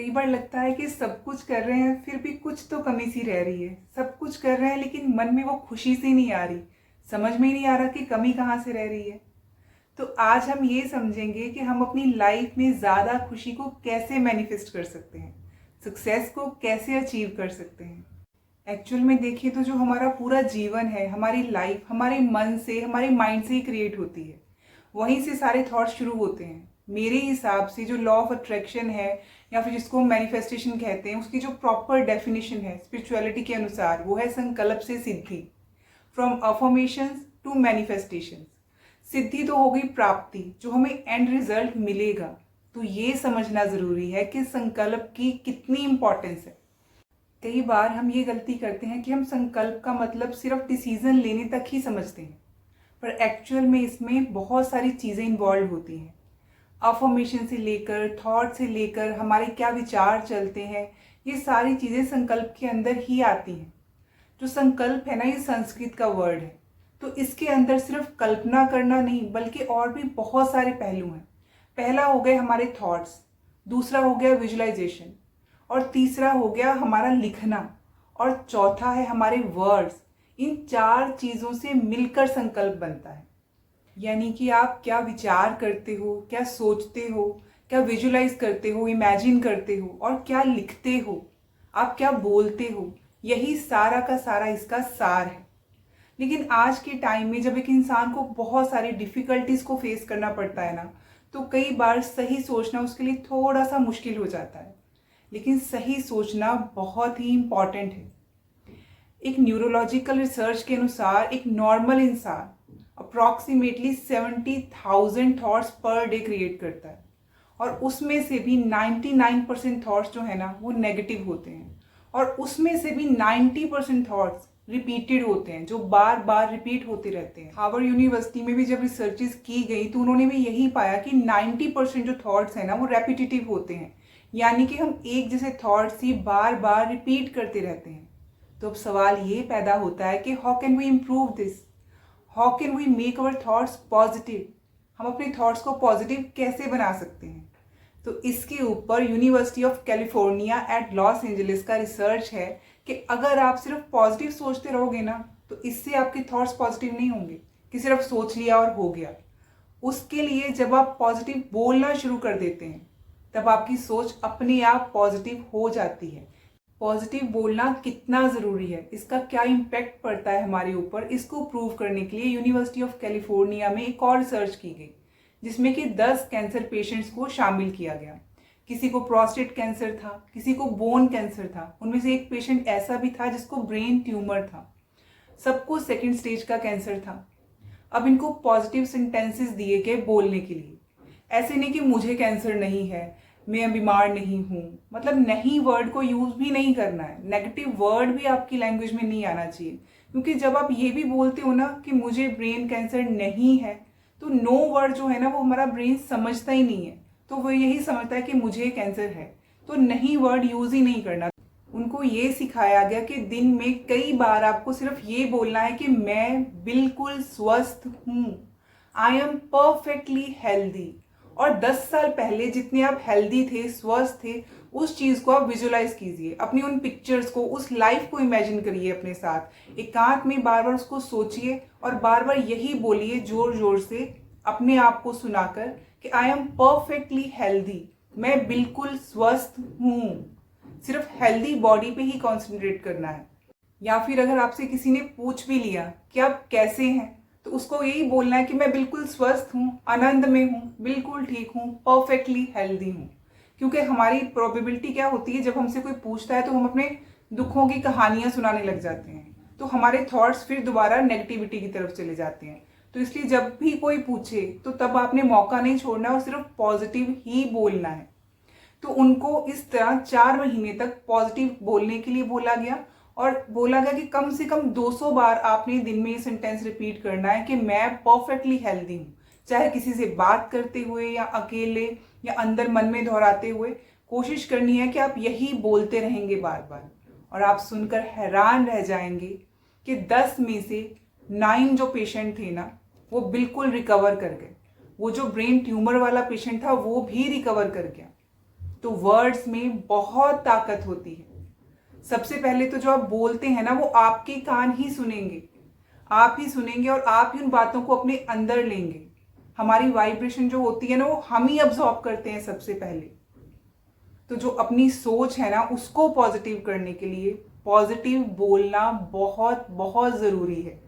कई बार लगता है कि सब कुछ कर रहे हैं फिर भी कुछ तो कमी सी रह रही है। सब कुछ कर रहे हैं लेकिन मन में वो खुशी सी नहीं आ रही। समझ में ही नहीं आ रहा कि कमी कहाँ से रह रही है। तो आज हम ये समझेंगे कि हम अपनी लाइफ में ज़्यादा खुशी को कैसे मैनिफेस्ट कर सकते हैं, सक्सेस को कैसे अचीव कर सकते हैं। एक्चुअल में देखिए तो जो हमारा पूरा जीवन है, हमारी लाइफ हमारे मन से, हमारे माइंड से ही क्रिएट होती है। वहीं से सारे थॉट्स शुरू होते हैं। मेरे हिसाब से जो लॉ ऑफ अट्रैक्शन है या फिर जिसको मैनिफेस्टेशन कहते हैं, उसकी जो प्रॉपर डेफिनेशन है स्पिरिचुअलिटी के अनुसार, वो है संकल्प से सिद्धि। From affirmations to manifestation. सिद्धि तो हो गई प्राप्ति, जो हमें एंड रिजल्ट मिलेगा। तो ये समझना ज़रूरी है कि संकल्प की कितनी इंपॉर्टेंस है। कई बार हम ये गलती करते हैं कि हम संकल्प का मतलब सिर्फ डिसीजन लेने तक ही समझते हैं, पर एक्चुअल में इसमें बहुत सारी चीज़ें इन्वॉल्व होती हैं। अफर्मेशन से लेकर, थॉट से लेकर, हमारे क्या विचार चलते हैं, ये सारी चीज़ें संकल्प के अंदर ही आती हैं। जो संकल्प है ना, ये संस्कृत का वर्ड है, तो इसके अंदर सिर्फ कल्पना करना नहीं बल्कि और भी बहुत सारे पहलू हैं। पहला हो गए हमारे थॉट्स, दूसरा हो गया विजुअलाइजेशन, और तीसरा हो गया हमारा लिखना, और चौथा है हमारे वर्ड्स। इन चार चीज़ों से मिलकर संकल्प बनता है। यानी कि आप क्या विचार करते हो, क्या सोचते हो, क्या विजुलाइज करते हो, इमेजिन करते हो, और क्या लिखते हो, आप क्या बोलते हो, यही सारा का सारा इसका सार है। लेकिन आज के टाइम में जब एक इंसान को बहुत सारी डिफ़िकल्टीज़ को फेस करना पड़ता है ना, तो कई बार सही सोचना उसके लिए थोड़ा सा मुश्किल हो जाता है। लेकिन सही सोचना बहुत ही इम्पॉर्टेंट है। एक न्यूरोलॉजिकल रिसर्च के अनुसार एक नॉर्मल इंसान approximately 70,000 thoughts per day create करता है, और उसमें से भी 99% थॉट्स जो है ना, वो नेगेटिव होते हैं, और उसमें से भी 90% थॉट्स रिपीटेड होते हैं, जो बार बार रिपीट होते रहते हैं। हार्वर्ड यूनिवर्सिटी में भी जब रिसर्चेस की गई तो उन्होंने भी यही पाया कि 90% जो थॉट्स हैं ना, वो रेपिटेटिव होते हैं। यानी कि हम एक जैसे थॉट्स ही बार बार रिपीट करते रहते हैं। तो अब सवाल ये पैदा होता है कि how can we improve this, how can we make our thoughts positive. हम अपने थॉट्स को पॉजिटिव कैसे बना सकते हैं। तो इसके ऊपर university of California at Los Angeles का रिसर्च है कि अगर आप सिर्फ पॉजिटिव सोचते रहोगे ना, तो इससे आपके थॉट्स पॉजिटिव नहीं होंगे कि सिर्फ सोच लिया और हो गया। उसके लिए जब आप पॉजिटिव बोलना शुरू कर देते हैं, तब आपकी सोच अपने आप पॉजिटिव हो जाती है। पॉजिटिव बोलना कितना ज़रूरी है, इसका क्या इम्पैक्ट पड़ता है हमारे ऊपर, इसको प्रूव करने के लिए यूनिवर्सिटी ऑफ कैलिफोर्निया में एक और रिसर्च की गई, जिसमें कि 10 कैंसर पेशेंट्स को शामिल किया गया। किसी को प्रोस्टेट कैंसर था, किसी को बोन कैंसर था, उनमें से एक पेशेंट ऐसा भी था जिसको ब्रेन ट्यूमर था। सबको सेकेंड स्टेज का कैंसर था। अब इनको पॉजिटिव सेंटेंसेस दिए गए बोलने के लिए। ऐसे नहीं कि मुझे कैंसर नहीं है, मैं बीमार नहीं हूँ, मतलब नहीं वर्ड को यूज़ भी नहीं करना है। नेगेटिव वर्ड भी आपकी लैंग्वेज में नहीं आना चाहिए, क्योंकि जब आप ये भी बोलते हो ना कि मुझे ब्रेन कैंसर नहीं है, तो नो वर्ड जो है ना, वो हमारा ब्रेन समझता ही नहीं है। तो वो यही समझता है कि मुझे कैंसर है, तो नहीं वर्ड यूज़ ही नहीं करना। उनको ये सिखाया गया कि दिन में कई बार आपको सिर्फ ये बोलना है कि मैं बिल्कुल स्वस्थ हूँ, आई एम परफेक्टली हेल्दी। और 10 साल पहले जितने आप हेल्दी थे, स्वस्थ थे, उस चीज़ को आप विजुलाइज कीजिए, अपनी उन पिक्चर्स को, उस लाइफ को इमेजिन करिए अपने साथ। एकांत में बार बार उसको सोचिए और बार बार यही बोलिए जोर जोर से अपने आप को सुनाकर कि आई एम परफेक्टली हेल्दी, मैं बिल्कुल स्वस्थ हूँ। सिर्फ हेल्दी बॉडी पे ही कॉन्सेंट्रेट करना है। या फिर अगर आपसे किसी ने पूछ भी लिया कि आप कैसे हैं, तो उसको यही बोलना है कि मैं बिल्कुल स्वस्थ हूँ, आनंद में हूँ, बिल्कुल ठीक हूँ, परफेक्टली हेल्दी हूँ। क्योंकि हमारी प्रोबेबिलिटी क्या होती है, जब हमसे कोई पूछता है तो हम अपने दुखों की कहानियाँ सुनाने लग जाते हैं, तो हमारे थॉट्स फिर दोबारा नेगेटिविटी की तरफ चले जाते हैं। तो इसलिए जब भी कोई पूछे तो तब आपने मौका नहीं छोड़ना और सिर्फ पॉजिटिव ही बोलना है। तो उनको इस तरह 4 महीने तक पॉजिटिव बोलने के लिए बोला गया, और बोला गया कि कम से कम 200 बार आपने दिन में ये सेंटेंस रिपीट करना है कि मैं परफेक्टली हेल्दी हूँ। चाहे किसी से बात करते हुए या अकेले या अंदर मन में दोहराते हुए, कोशिश करनी है कि आप यही बोलते रहेंगे बार बार। और आप सुनकर हैरान रह जाएंगे कि 10 में से 9 जो पेशेंट थे ना, वो बिल्कुल रिकवर कर गए। वो जो ब्रेन ट्यूमर वाला पेशेंट था वो भी रिकवर कर गया। तो वर्ड्स में बहुत ताकत होती है। सबसे पहले तो जो आप बोलते हैं ना, वो आपके कान ही सुनेंगे, आप ही सुनेंगे और आप ही उन बातों को अपने अंदर लेंगे। हमारी वाइब्रेशन जो होती है ना, वो हम ही अब्सॉर्ब करते हैं सबसे पहले। तो जो अपनी सोच है ना, उसको पॉजिटिव करने के लिए पॉजिटिव बोलना बहुत बहुत ज़रूरी है।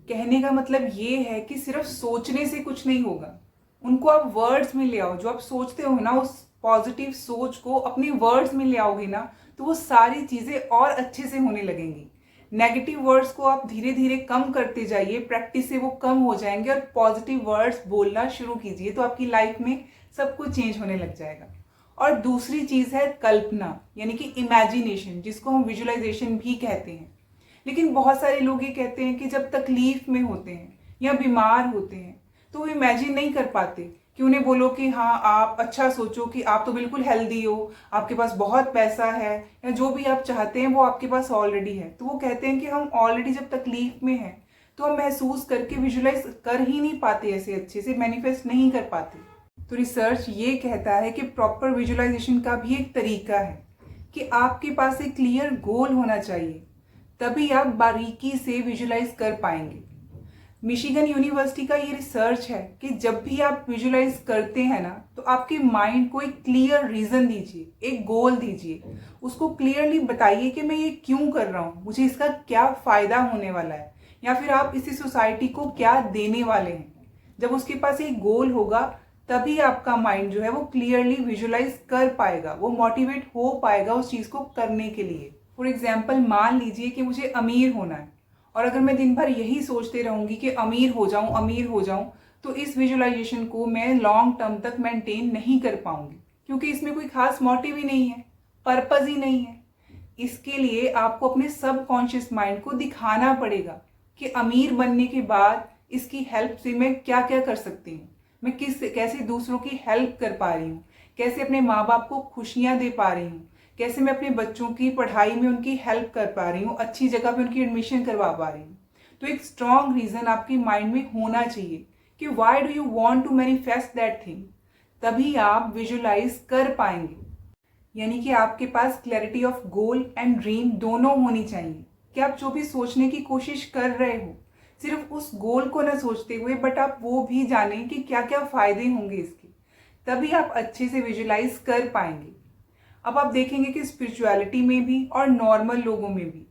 कहने का मतलब ये है कि सिर्फ सोचने से कुछ नहीं होगा, उनको आप वर्ड्स में ले आओ। जो आप सोचते हो ना, उस पॉजिटिव सोच को अपने वर्ड्स में ले आओगे ना, तो वो सारी चीज़ें और अच्छे से होने लगेंगी। नेगेटिव वर्ड्स को आप धीरे धीरे कम करते जाइए, प्रैक्टिस से वो कम हो जाएंगे और पॉजिटिव वर्ड्स बोलना शुरू कीजिए, तो आपकी लाइफ में सब कुछ चेंज होने लग जाएगा। और दूसरी चीज़ है कल्पना, यानी कि इमेजिनेशन, जिसको हम विजुअलाइजेशन भी कहते हैं। लेकिन बहुत सारे लोग ये कहते हैं कि जब तकलीफ में होते हैं या बीमार होते हैं तो वो इमेजिन नहीं कर पाते कि उन्हें बोलो कि हाँ आप अच्छा सोचो कि आप तो बिल्कुल हेल्दी हो, आपके पास बहुत पैसा है, या जो भी आप चाहते हैं वो आपके पास ऑलरेडी है। तो वो कहते हैं कि हम ऑलरेडी जब तकलीफ में हैं तो हम महसूस करके विजुलाइज कर ही नहीं पाते, ऐसे अच्छे से मैनिफेस्ट नहीं कर पाते। तो रिसर्च ये कहता है कि प्रॉपर विजुअलाइजेशन का भी एक तरीका है कि आपके पास एक क्लियर गोल होना चाहिए, तभी आप बारीकी से विजुलाइज कर पाएंगे। मिशिगन यूनिवर्सिटी का ये रिसर्च है कि जब भी आप विजुलाइज करते हैं ना, तो आपके माइंड को एक क्लियर रीजन दीजिए, एक गोल दीजिए, उसको क्लियरली बताइए कि मैं ये क्यों कर रहा हूँ, मुझे इसका क्या फायदा होने वाला है, या फिर आप इसी सोसाइटी को क्या देने वाले हैं। जब उसके पास एक गोल होगा तभी आपका माइंड जो है वो क्लियरली विजुलाइज कर पाएगा, वो मोटिवेट हो पाएगा उस चीज़ को करने के लिए। फॉर एग्जाम्पल, मान लीजिए कि मुझे अमीर होना है, और अगर मैं दिन भर यही सोचते रहूँगी कि अमीर हो जाऊँ अमीर हो जाऊँ, तो इस विजुअलाइजेशन को मैं लॉन्ग टर्म तक मेंटेन नहीं कर पाऊँगी, क्योंकि इसमें कोई खास मोटिव ही नहीं है, पर्पज़ ही नहीं है। इसके लिए आपको अपने सबकॉन्शियस माइंड को दिखाना पड़ेगा कि अमीर बनने के बाद इसकी हेल्प से मैं क्या क्या कर सकती हूँ, मैं कैसे दूसरों की हेल्प कर पा रही हूँ, कैसे अपने माँ बाप को खुशियाँ दे पा रही हूँ, कैसे मैं अपने बच्चों की पढ़ाई में उनकी हेल्प कर पा रही हूँ, अच्छी जगह पे उनकी एडमिशन करवा पा रही हूँ। तो एक स्ट्रॉन्ग रीज़न आपके माइंड में होना चाहिए कि why do you want to manifest that thing, तभी आप विजुलाइज कर पाएंगे। यानी कि आपके पास clarity of goal and dream दोनों होनी चाहिए कि आप जो भी सोचने की कोशिश कर रहे हो, सिर्फ उस गोल को ना सोचते हुए, बट आप वो भी जानें कि क्या क्या फ़ायदे होंगे इसके, तभी आप अच्छे से विजुलाइज कर पाएंगे। अब आप देखेंगे कि स्पिरिचुअलिटी में भी और नॉर्मल लोगों में भी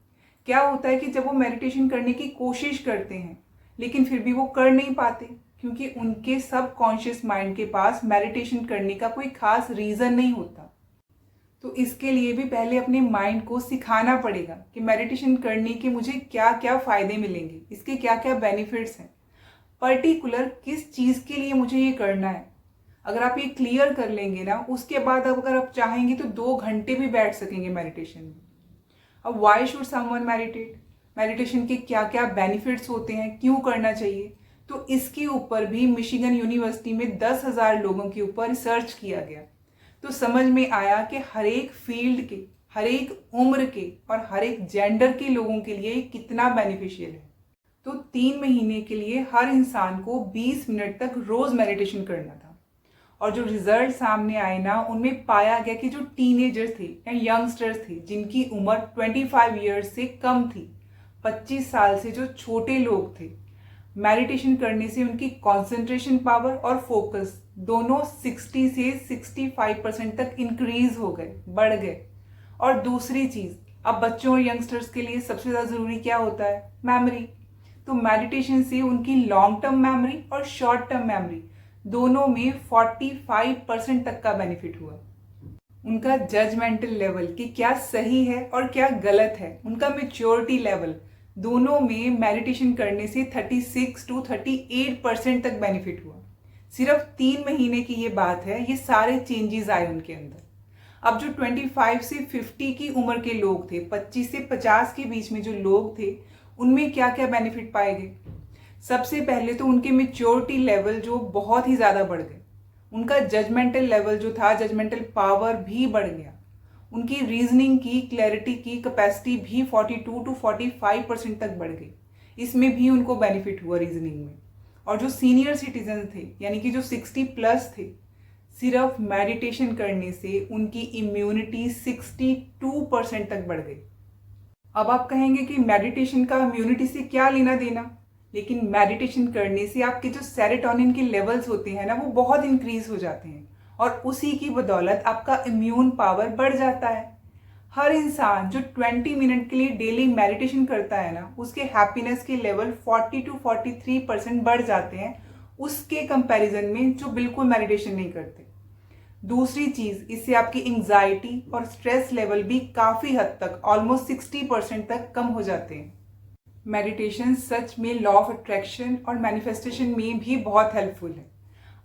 क्या होता है कि जब वो मेडिटेशन करने की कोशिश करते हैं लेकिन फिर भी वो कर नहीं पाते, क्योंकि उनके सबकॉन्शियस माइंड के पास मेडिटेशन करने का कोई खास रीज़न नहीं होता। तो इसके लिए भी पहले अपने माइंड को सिखाना पड़ेगा कि मेडिटेशन करने के मुझे क्या क्या फ़ायदे मिलेंगे, इसके क्या क्या बेनिफिट्स हैं, पर्टिकुलर किस चीज़ के लिए मुझे ये करना है। अगर आप ये क्लियर कर लेंगे ना, उसके बाद अगर आप चाहेंगे तो 2 घंटे भी बैठ सकेंगे मेडिटेशन में। अब why should someone meditate, meditation के क्या क्या बेनिफिट्स होते हैं, क्यों करना चाहिए, तो इसके ऊपर भी मिशिगन यूनिवर्सिटी में 10,000 लोगों के ऊपर रिसर्च किया गया। तो समझ में आया कि हर एक फील्ड के, हर एक उम्र के और हर एक जेंडर के लोगों के लिए कितना बेनिफिशियल है। तो 3 महीने के लिए हर इंसान को 20 मिनट तक रोज़ मेडिटेशन करना था। और जो रिजल्ट सामने आए ना, उनमें पाया गया कि जो टीनेजर्स थे या यंगस्टर्स थे जिनकी उम्र 25 ईयर्स से कम थी, 25 साल से जो छोटे लोग थे, मेडिटेशन करने से उनकी कंसंट्रेशन पावर और फोकस दोनों 60 से 65% तक इंक्रीज हो गए, बढ़ गए। और दूसरी चीज़, अब बच्चों और यंगस्टर्स के लिए सबसे ज़्यादा ज़रूरी क्या होता है? मेमोरी। तो मेडिटेशन से उनकी लॉन्ग टर्म मेमोरी और शॉर्ट टर्म मेमोरी दोनों में 45% तक का बेनिफिट हुआ। उनका जजमेंटल लेवल कि क्या सही है और क्या गलत है, उनका मैच्योरिटी लेवल, दोनों में मेडिटेशन करने से 36 to 38% तक बेनिफिट हुआ। सिर्फ 3 महीने की ये बात है, ये सारे चेंजेस आए उनके अंदर। अब जो 25 से 50 की उम्र के लोग थे, 25 से 50 के बीच में जो लोग थे, उनमें क्या क्या बेनिफिट पाए गए? सबसे पहले तो उनके मैच्योरिटी लेवल जो बहुत ही ज़्यादा बढ़ गए, उनका जजमेंटल लेवल जो था, जजमेंटल पावर भी बढ़ गया, उनकी रीजनिंग की, क्लैरिटी की कैपेसिटी भी 42 to 45% तक बढ़ गई। इसमें भी उनको बेनिफिट हुआ रीजनिंग में। और जो सीनियर सिटीजन थे, यानी कि जो 60 प्लस थे, सिर्फ मेडिटेशन करने से उनकी इम्यूनिटी 62% तक बढ़ गई। अब आप कहेंगे कि मेडिटेशन का इम्यूनिटी से क्या लेना देना, लेकिन मेडिटेशन करने से आपके जो सेरोटोनिन के लेवल्स होते हैं ना, वो बहुत इंक्रीज हो जाते हैं और उसी की बदौलत आपका इम्यून पावर बढ़ जाता है। हर इंसान जो 20 मिनट के लिए डेली मेडिटेशन करता है ना, उसके हैप्पीनेस के लेवल 40 to 43% बढ़ जाते हैं उसके कंपैरिजन में जो बिल्कुल मेडिटेशन नहीं करते। दूसरी चीज, इससे आपकी एंजाइटी और स्ट्रेस लेवल भी काफी हद तक ऑलमोस्ट 60% तक कम हो जाते हैं। मेडिटेशन सच में लॉ ऑफ अट्रैक्शन और मैनिफेस्टेशन में भी बहुत हेल्पफुल है।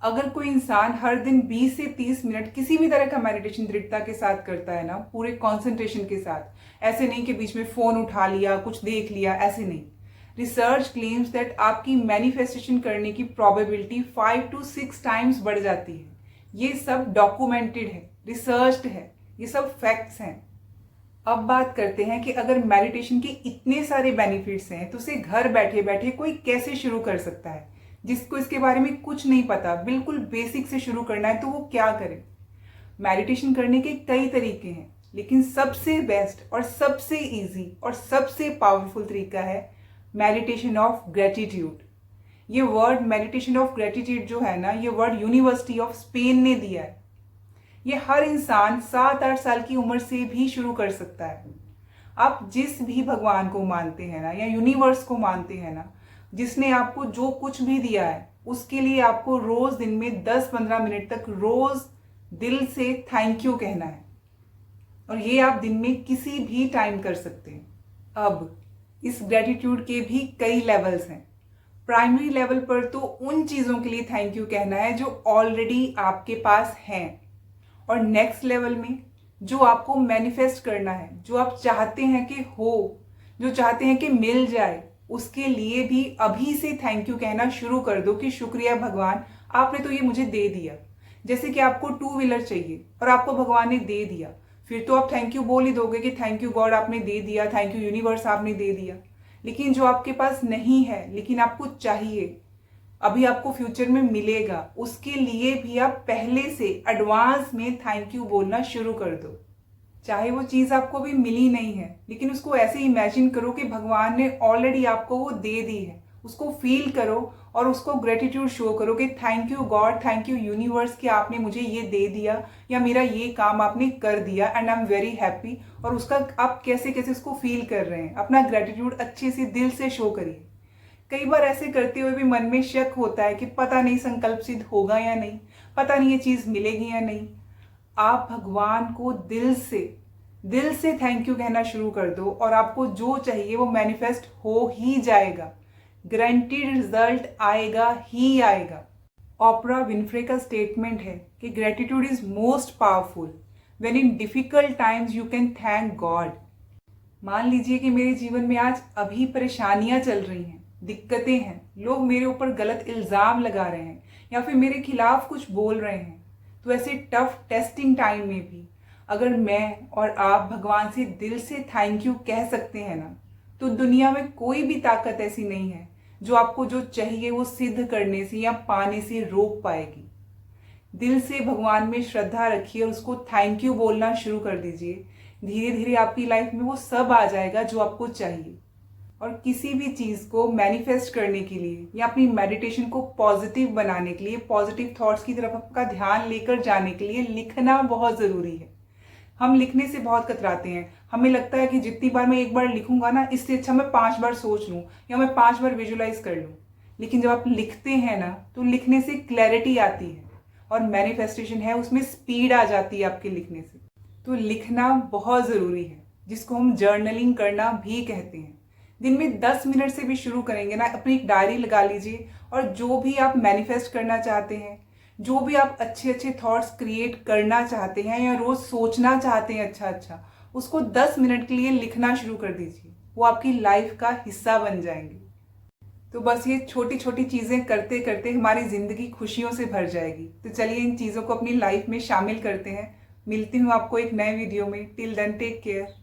अगर कोई इंसान हर दिन 20 से 30 मिनट किसी भी तरह का मेडिटेशन दृढ़ता के साथ करता है ना, पूरे कंसंट्रेशन के साथ, ऐसे नहीं कि बीच में फोन उठा लिया, कुछ देख लिया, ऐसे नहीं। रिसर्च क्लेम्स दैट आपकी मैनिफेस्टेशन करने की प्रोबेबिलिटी 5 to 6 टाइम्स बढ़ जाती है। ये सब डॉक्यूमेंटेड है, रिसर्च्ड है, ये सब फैक्ट्स हैं। अब बात करते हैं कि अगर मेडिटेशन के इतने सारे बेनिफिट्स हैं तो उसे घर बैठे बैठे कोई कैसे शुरू कर सकता है। जिसको इसके बारे में कुछ नहीं पता, बिल्कुल बेसिक से शुरू करना है, तो वो क्या करे। मेडिटेशन करने के कई तरीके हैं, लेकिन सबसे बेस्ट और सबसे इजी और सबसे पावरफुल तरीका है मेडिटेशन ऑफ ग्रेटिट्यूड। ये वर्ड मेडिटेशन ऑफ ग्रेटिट्यूड जो है ना, ये वर्ड यूनिवर्सिटी ऑफ स्पेन ने दिया है। ये हर इंसान 7-8 साल की उम्र से भी शुरू कर सकता है। आप जिस भी भगवान को मानते हैं ना, या यूनिवर्स को मानते हैं ना, जिसने आपको जो कुछ भी दिया है, उसके लिए आपको रोज दिन में 10-15 मिनट तक रोज दिल से थैंक यू कहना है। और ये आप दिन में किसी भी टाइम कर सकते हैं। अब इस ग्रेटिट्यूड के भी कई लेवल्स हैं। प्राइमरी लेवल पर तो उन चीजों के लिए थैंक यू कहना है जो ऑलरेडी आपके पास हैं, और नेक्स्ट लेवल में जो आपको मैनिफेस्ट करना है, जो आप चाहते हैं कि हो, जो चाहते हैं कि मिल जाए, उसके लिए भी अभी से थैंक यू कहना शुरू कर दो कि शुक्रिया भगवान, आपने तो ये मुझे दे दिया। जैसे कि आपको 2 व्हीलर चाहिए और आपको भगवान ने दे दिया, फिर तो आप थैंक यू बोल ही दोगे कि थैंक यू गॉड, आपने दे दिया, थैंक यू यूनिवर्स, आपने दे दिया। लेकिन जो आपके पास नहीं है लेकिन आपको चाहिए, अभी आपको फ्यूचर में मिलेगा, उसके लिए भी आप पहले से एडवांस में थैंक यू बोलना शुरू कर दो। चाहे वो चीज आपको भी मिली नहीं है, लेकिन उसको ऐसे इमेजिन करो कि भगवान ने ऑलरेडी आपको वो दे दी है। उसको फील करो और उसको ग्रेटिट्यूड शो करो कि thank you God, thank you universe कि आपने मुझे ये दे दिया या मेरा ये काम आपने कर दिया, and I am very happy. और उसका आप कैसे कैसे उसको फील कर रहे हैं, अपना ग्रेटिट्यूड अच्छे से दिल से शो करिए। कई बार ऐसे करते हुए भी मन में शक होता है कि पता नहीं संकल्प सिद्ध होगा या नहीं, पता नहीं ये चीज मिलेगी या नहीं। आप भगवान को दिल से थैंक यू कहना शुरू कर दो और आपको जो चाहिए वो मैनिफेस्ट हो ही जाएगा। गारंटीड रिजल्ट आएगा ही आएगा। ओपरा विनफ्रे का स्टेटमेंट है कि gratitude is most powerful when in difficult times you can thank God. मान लीजिए कि मेरे जीवन में आज अभी परेशानियां चल रही हैं, दिक्कतें हैं, लोग मेरे ऊपर गलत इल्जाम लगा रहे हैं या फिर मेरे खिलाफ कुछ बोल रहे हैं। तो ऐसे टफ टेस्टिंग टाइम में भी अगर मैं और आप भगवान से दिल से थैंक यू कह सकते हैं ना, तो दुनिया में कोई भी ताकत ऐसी नहीं है जो आपको जो चाहिए वो सिद्ध करने से या पाने से रोक पाएगी। दिल से भगवान में श्रद्धा रखिए और उसको थैंक यू बोलना शुरू कर दीजिए। धीरे धीरे आपकी लाइफ में वो सब आ जाएगा जो आपको चाहिए। और किसी भी चीज को मैनिफेस्ट करने के लिए या अपनी मेडिटेशन को पॉजिटिव बनाने के लिए, पॉजिटिव थॉट्स की तरफ आपका ध्यान लेकर जाने के लिए लिखना बहुत जरूरी है। हम लिखने से बहुत कतराते हैं। हमें लगता है कि जितनी बार मैं एक बार लिखूंगा ना, इससे अच्छा मैं 5 बार सोच लूं या मैं 5 बार विजुलाइज कर लूं। लेकिन जब आप लिखते हैं ना, तो लिखने से क्लैरिटी आती है और मैनिफेस्टेशन है उसमें स्पीड आ जाती है आपके लिखने से। तो लिखना बहुत जरूरी है, जिसको हम जर्नलिंग करना भी कहते हैं। दिन में 10 मिनट से भी शुरू करेंगे ना, अपनी एक डायरी लगा लीजिए और जो भी आप मैनिफेस्ट करना चाहते हैं, जो भी आप अच्छे अच्छे थॉट्स क्रिएट करना चाहते हैं या रोज सोचना चाहते हैं अच्छा, उसको 10 मिनट के लिए लिखना शुरू कर दीजिए। वो आपकी लाइफ का हिस्सा बन जाएंगे। तो बस ये छोटी छोटी चीजें करते करते हमारी जिंदगी खुशियों से भर जाएगी। तो चलिए इन चीजों को अपनी लाइफ में शामिल करते हैं। मिलती हूँ आपको एक नए वीडियो में। Till then take care.